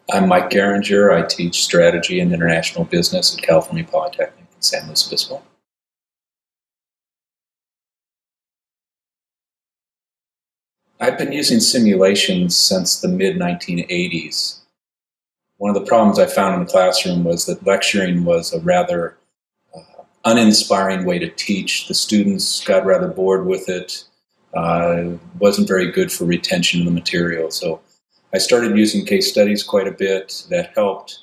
I'm Mike Geringer. I teach strategy and international business at California Polytechnic in San Luis Obispo. I've been using simulations since the mid-1980s. One of the problems I found in the classroom was that lecturing was a rather uninspiring way to teach. The students got rather bored with it. Wasn't very good for retention of the material. So I started using case studies quite a bit. That helped.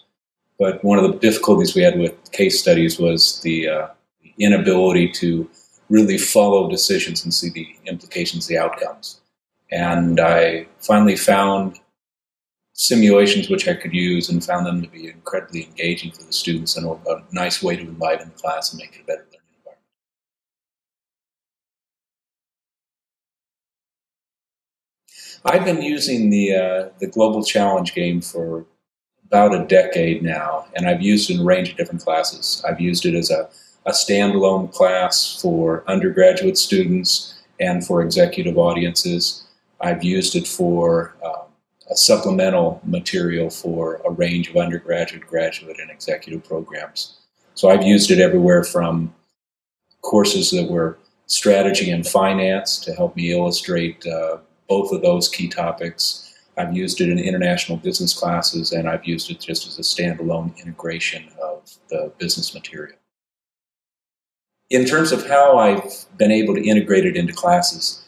But one of the difficulties we had with case studies was the inability to really follow decisions and see the implications, the outcomes. And I finally found simulations which I could use and found them to be incredibly engaging for the students and a nice way to enliven the class and make it a better learning environment. I've been using the Global Challenge game for about a decade now, and I've used it in a range of different classes. I've used it as a standalone class for undergraduate students and for executive audiences. I've used it for a supplemental material for a range of undergraduate, graduate, and executive programs. So I've used it everywhere from courses that were strategy and finance to help me illustrate both of those key topics. I've used it in international business classes, and I've used it just as a standalone integration of the business material. In terms of how I've been able to integrate it into classes,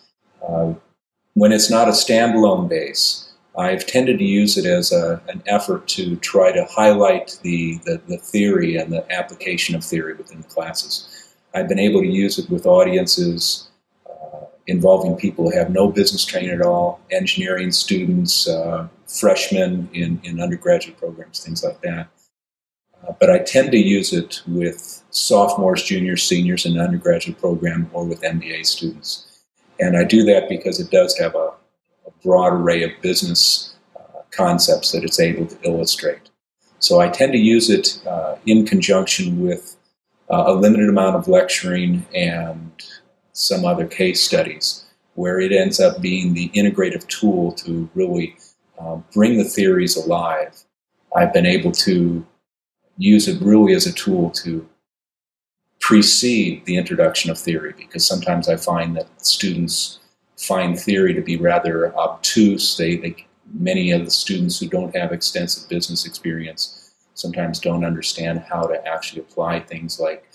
when it's not a standalone base, I've tended to use it as an effort to try to highlight the theory and the application of theory within the classes. I've been able to use it with audiences involving people who have no business training at all, engineering students, freshmen in undergraduate programs, things like that. But I tend to use it with sophomores, juniors, seniors in an undergraduate program or with MBA students. And I do that because it does have a broad array of business concepts that it's able to illustrate. So I tend to use it in conjunction with a limited amount of lecturing and some other case studies, where it ends up being the integrative tool to really bring the theories alive. I've been able to use it really as a tool to precede the introduction of theory, because sometimes I find that students find theory to be rather obtuse. Many of the students who don't have extensive business experience sometimes don't understand how to actually apply things like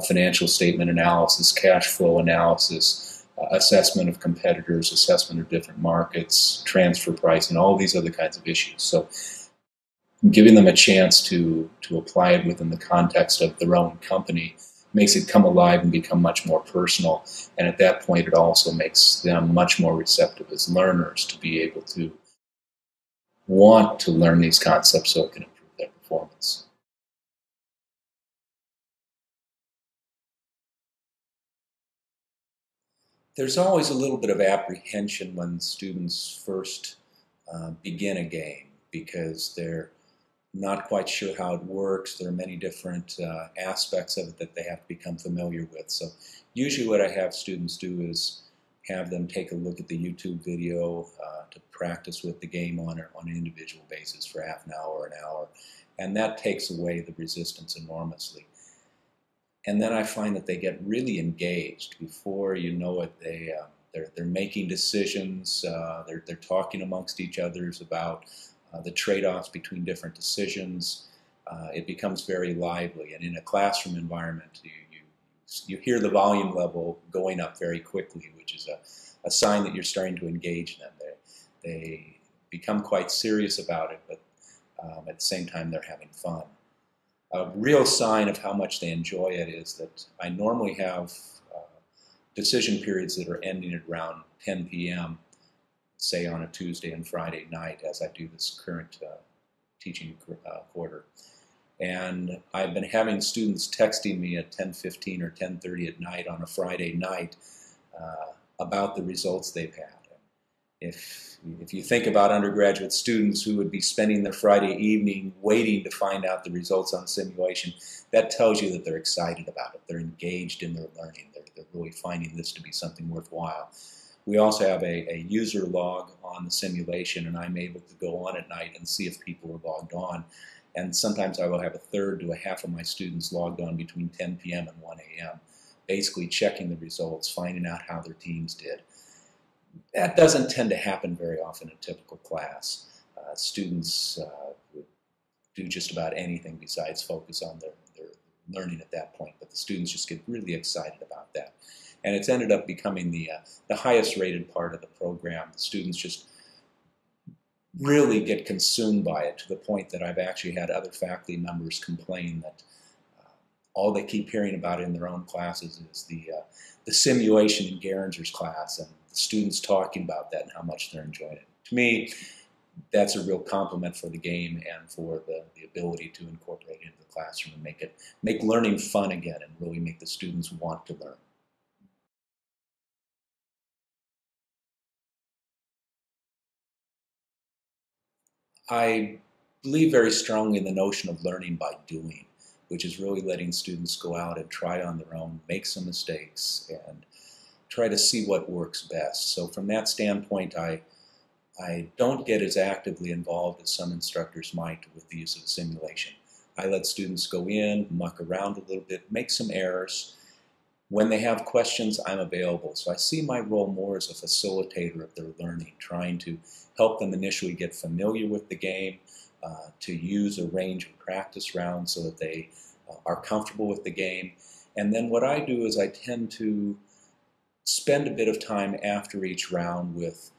financial statement analysis, cash flow analysis, assessment of competitors, assessment of different markets, transfer pricing, all these other kinds of issues. So giving them a chance to apply it within the context of their own company makes it come alive and become much more personal. And at that point, it also makes them much more receptive as learners to be able to want to learn these concepts so it can improve their performance. There's always a little bit of apprehension when students first begin a game, because they're not quite sure how it works. There are many different aspects of it that they have to become familiar with. So usually what I have students do is have them take a look at the YouTube video to practice with the game on an individual basis for half an hour or an hour. And that takes away the resistance enormously. And then I find that they get really engaged. Before you know it, they're making decisions. They're talking amongst each other about the trade-offs between different decisions. It becomes very lively. And in a classroom environment, you hear the volume level going up very quickly, which is a sign that you're starting to engage them. They become quite serious about it, but at the same time, they're having fun. A real sign of how much they enjoy it is that I normally have decision periods that are ending at around 10 p.m., say on a Tuesday and Friday night, as I do this current teaching quarter. And I've been having students texting me at 10:15 or 10:30 at night on a Friday night about the results they've had. If you think about undergraduate students who would be spending their Friday evening waiting to find out the results on simulation, that tells you that they're excited about it. They're engaged in their learning. They're really finding this to be something worthwhile. We also have a user log on the simulation, and I'm able to go on at night and see if people are logged on. And sometimes I will have a third to a half of my students logged on between 10 p.m. and 1 a.m., basically checking the results, finding out how their teams did. That doesn't tend to happen very often in a typical class. Students would do just about anything besides focus on their learning at that point, but the students just get really excited about that. And it's ended up becoming the highest rated part of the program. The students just really get consumed by it to the point that I've actually had other faculty members complain that all they keep hearing about in their own classes is the simulation in Geringer's class, and the students talking about that and how much they're enjoying it. To me, that's a real compliment for the game and for the ability to incorporate it into the classroom and make learning fun again and really make the students want to learn. I believe very strongly in the notion of learning by doing, which is really letting students go out and try on their own, make some mistakes, and try to see what works best. So from that standpoint, I don't get as actively involved as some instructors might with the use of a simulation. I let students go in, muck around a little bit, make some errors. When they have questions, I'm available. So I see my role more as a facilitator of their learning, trying to help them initially get familiar with the game, to use a range of practice rounds so that they are comfortable with the game. And then what I do is I tend to spend a bit of time after each round with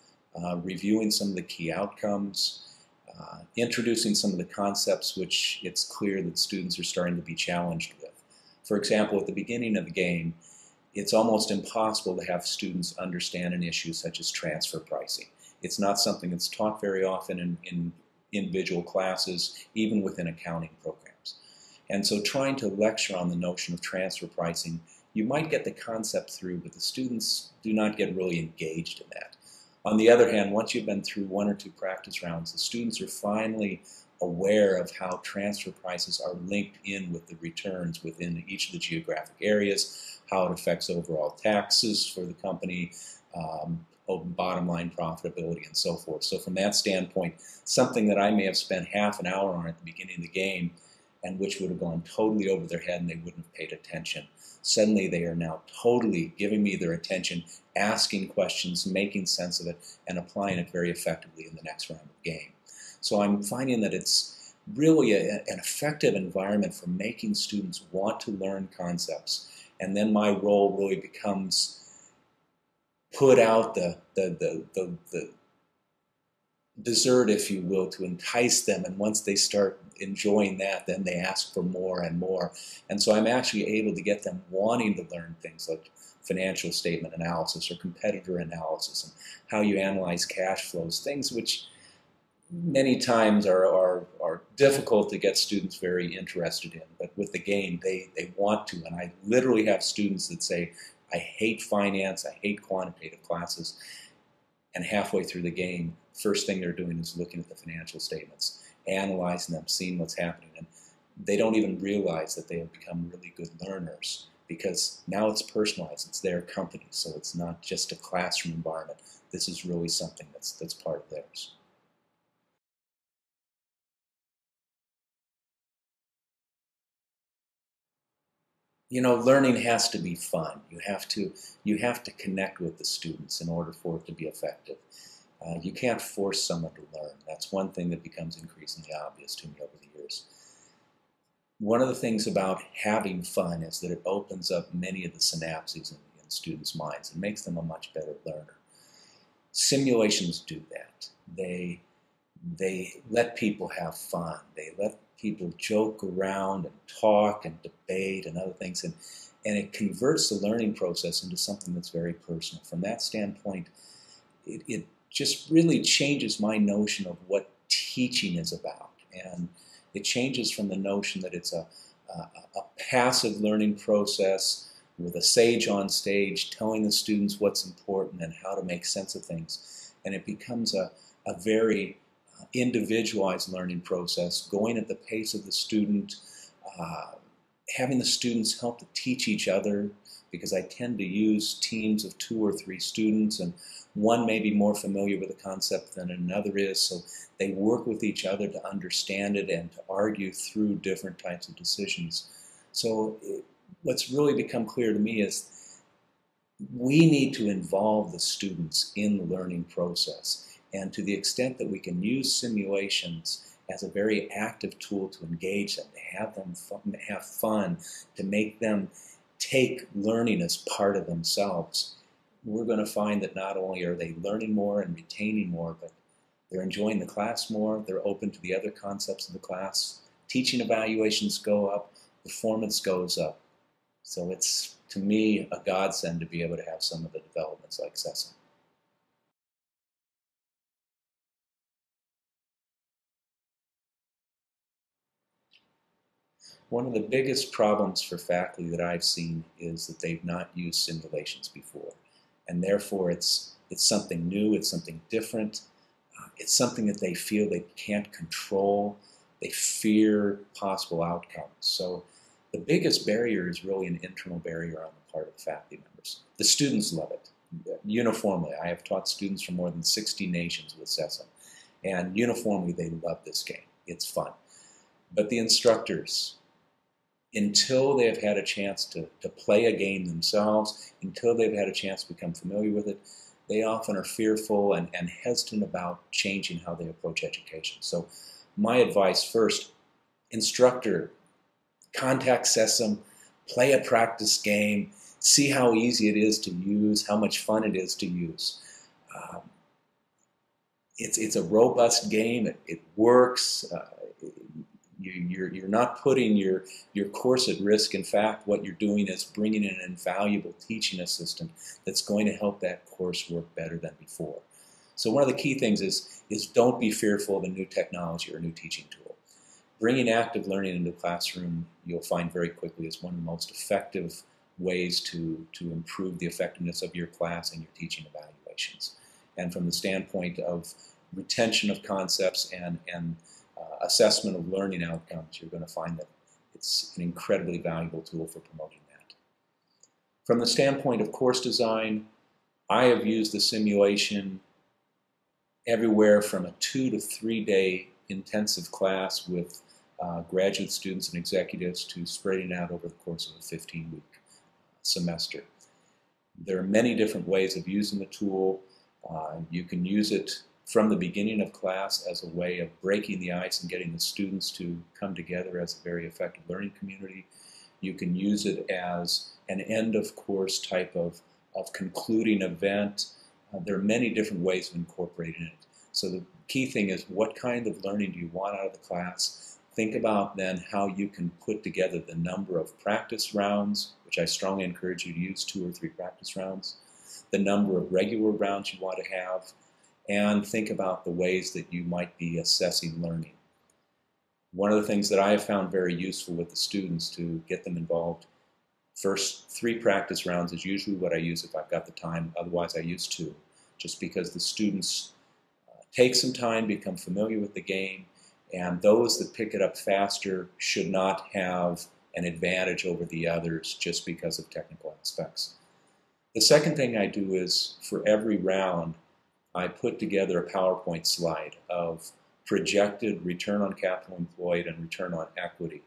reviewing some of the key outcomes, introducing some of the concepts which it's clear that students are starting to be challenged with. For example, at the beginning of the game, it's almost impossible to have students understand an issue such as transfer pricing. It's not something that's taught very often in individual classes, even within accounting programs. And so trying to lecture on the notion of transfer pricing, you might get the concept through, but the students do not get really engaged in that. On the other hand, once you've been through one or two practice rounds, the students are finally aware of how transfer prices are linked in with the returns within each of the geographic areas, how it affects overall taxes for the company, bottom line profitability, and so forth. So from that standpoint, something that I may have spent half an hour on at the beginning of the game and which would have gone totally over their head and they wouldn't have paid attention. Suddenly they are now totally giving me their attention, asking questions, making sense of it, and applying it very effectively in the next round of the game. So I'm finding that it's really an effective environment for making students want to learn concepts. And then my role really becomes put out the dessert, if you will, to entice them. And once they start enjoying that, then they ask for more and more. And so I'm actually able to get them wanting to learn things like financial statement analysis or competitor analysis and how you analyze cash flows, things which many times are difficult to get students very interested in. But with the game, they want to. And I literally have students that say, I hate finance, I hate quantitative classes. And halfway through the game, first thing they're doing is looking at the financial statements, analyzing them, seeing what's happening. And they don't even realize that they have become really good learners because now it's personalized. It's their company, so it's not just a classroom environment. This is really something that's part of theirs. You know, learning has to be fun. You have to connect with the students in order for it to be effective. You can't force someone to learn. That's one thing that becomes increasingly obvious to me over the years. One of the things about having fun is that it opens up many of the synapses in students' minds and makes them a much better learner. Simulations do that. They let people have fun. They let people joke around and talk and debate and other things, and it converts the learning process into something that's very personal. From that standpoint, it just really changes my notion of what teaching is about. And it changes from the notion that it's a passive learning process with a sage on stage telling the students what's important and how to make sense of things. And it becomes a very individualized learning process, going at the pace of the student, having the students help to teach each other, because I tend to use teams of 2 or 3 students, and one may be more familiar with the concept than another is, so they work with each other to understand it and to argue through different types of decisions. So what's really become clear to me is we need to involve the students in the learning process, and to the extent that we can use simulations as a very active tool to engage them, to have fun, to make them take learning as part of themselves, we're going to find that not only are they learning more and retaining more, but they're enjoying the class more, they're open to the other concepts of the class, teaching evaluations go up, performance goes up. So it's, to me, a godsend to be able to have some of the developments like Cesim. One of the biggest problems for faculty that I've seen is that they've not used simulations before. And therefore it's something new, it's something different, it's something that they feel they can't control, they fear possible outcomes. So the biggest barrier is really an internal barrier on the part of the faculty members. The students love it uniformly. I have taught students from more than 60 nations with Cesim, and uniformly they love this game. It's fun. But the instructors, until they've had a chance to play a game themselves, until they've had a chance to become familiar with it, they often are fearful and hesitant about changing how they approach education. So my advice first, instructor, contact Cesim, play a practice game, see how easy it is to use, how much fun it is to use. It's a robust game, it works. You're not putting your course at risk. In fact, what you're doing is bringing in an invaluable teaching assistant that's going to help that course work better than before. So one of the key things is don't be fearful of a new technology or a new teaching tool. Bringing active learning into the classroom, you'll find very quickly, is one of the most effective ways to improve the effectiveness of your class and your teaching evaluations. And from the standpoint of retention of concepts and assessment of learning outcomes, you're going to find that it's an incredibly valuable tool for promoting that. From the standpoint of course design, I have used the simulation everywhere from a 2 to 3 day intensive class with graduate students and executives to spreading out over the course of a 15-week semester. There are many different ways of using the tool. You can use it from the beginning of class as a way of breaking the ice and getting the students to come together as a very effective learning community. You can use it as an end of course type of concluding event. There are many different ways of incorporating it. So the key thing is, what kind of learning do you want out of the class? Think about then how you can put together the number of practice rounds, which I strongly encourage you to use 2 or 3 practice rounds, the number of regular rounds you want to have, and think about the ways that you might be assessing learning. One of the things that I have found very useful with the students to get them involved, first 3 practice rounds is usually what I use if I've got the time. Otherwise I use 2, just because the students take some time, become familiar with the game, and those that pick it up faster should not have an advantage over the others just because of technical aspects. The second thing I do is, for every round, I put together a PowerPoint slide of projected return on capital employed and return on equity.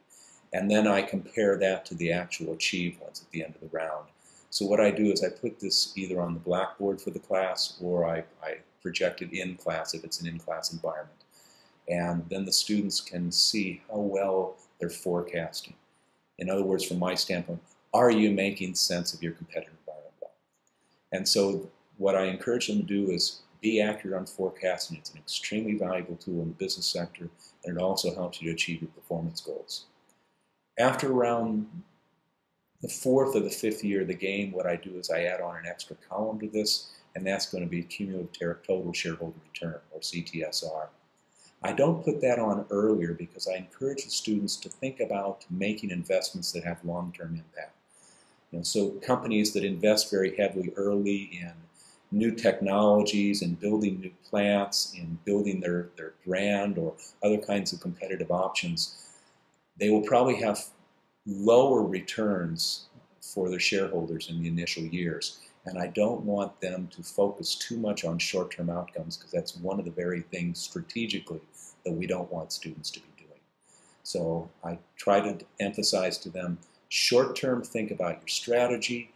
And then I compare that to the actual achieved ones at the end of the round. So what I do is I put this either on the blackboard for the class, or I project it in class if it's an in-class environment. And then the students can see how well they're forecasting. In other words, from my standpoint, are you making sense of your competitive environment well? And so what I encourage them to do is be accurate on forecasting. It's an extremely valuable tool in the business sector, and it also helps you to achieve your performance goals. After around the 4th or the 5th year of the game, what I do is I add on an extra column to this, and that's going to be cumulative total shareholder return, or CTSR. I don't put that on earlier because I encourage the students to think about making investments that have long-term impact. So companies that invest very heavily early in new technologies and building new plants, in building their brand or other kinds of competitive options, they will probably have lower returns for their shareholders in the initial years. And I don't want them to focus too much on short-term outcomes, because that's one of the very things strategically that we don't want students to be doing. So I try to emphasize to them, short-term, think about your strategy,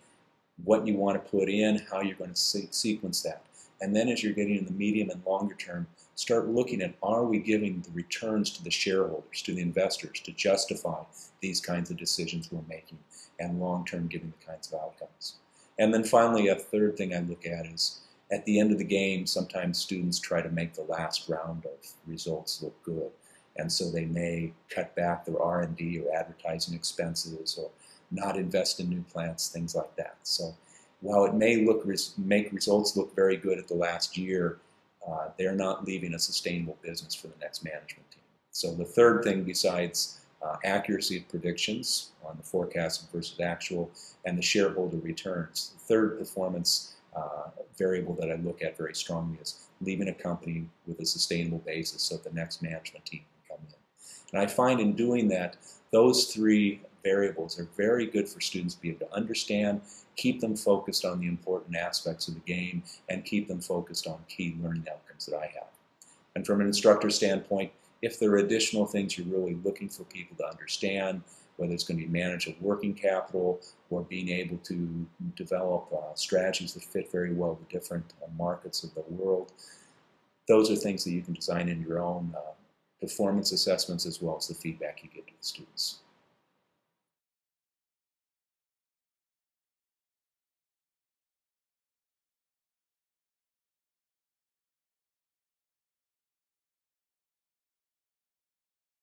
what you want to put in, how you're going to sequence that. And then as you're getting in the medium and longer term, start looking at, are we giving the returns to the shareholders, to the investors, to justify these kinds of decisions we're making, and long-term giving the kinds of outcomes. And then finally, a third thing I look at is, at the end of the game, sometimes students try to make the last round of results look good. And so they may cut back their R&D or advertising expenses, or not invest in new plants, things like that. So while it may make results look very good at the last year, they're not leaving a sustainable business for the next management team. So the third thing, besides accuracy of predictions on the forecast versus actual, and the shareholder returns, the third performance variable that I look at very strongly is leaving a company with a sustainable basis so that the next management team can come in. And I find in doing that, those three variables are very good for students to be able to understand, keep them focused on the important aspects of the game, and keep them focused on key learning outcomes that I have. And from an instructor standpoint, if there are additional things you're really looking for people to understand, whether it's going to be management of working capital, or being able to develop strategies that fit very well with different markets of the world, those are things that you can design in your own performance assessments, as well as the feedback you give to the students.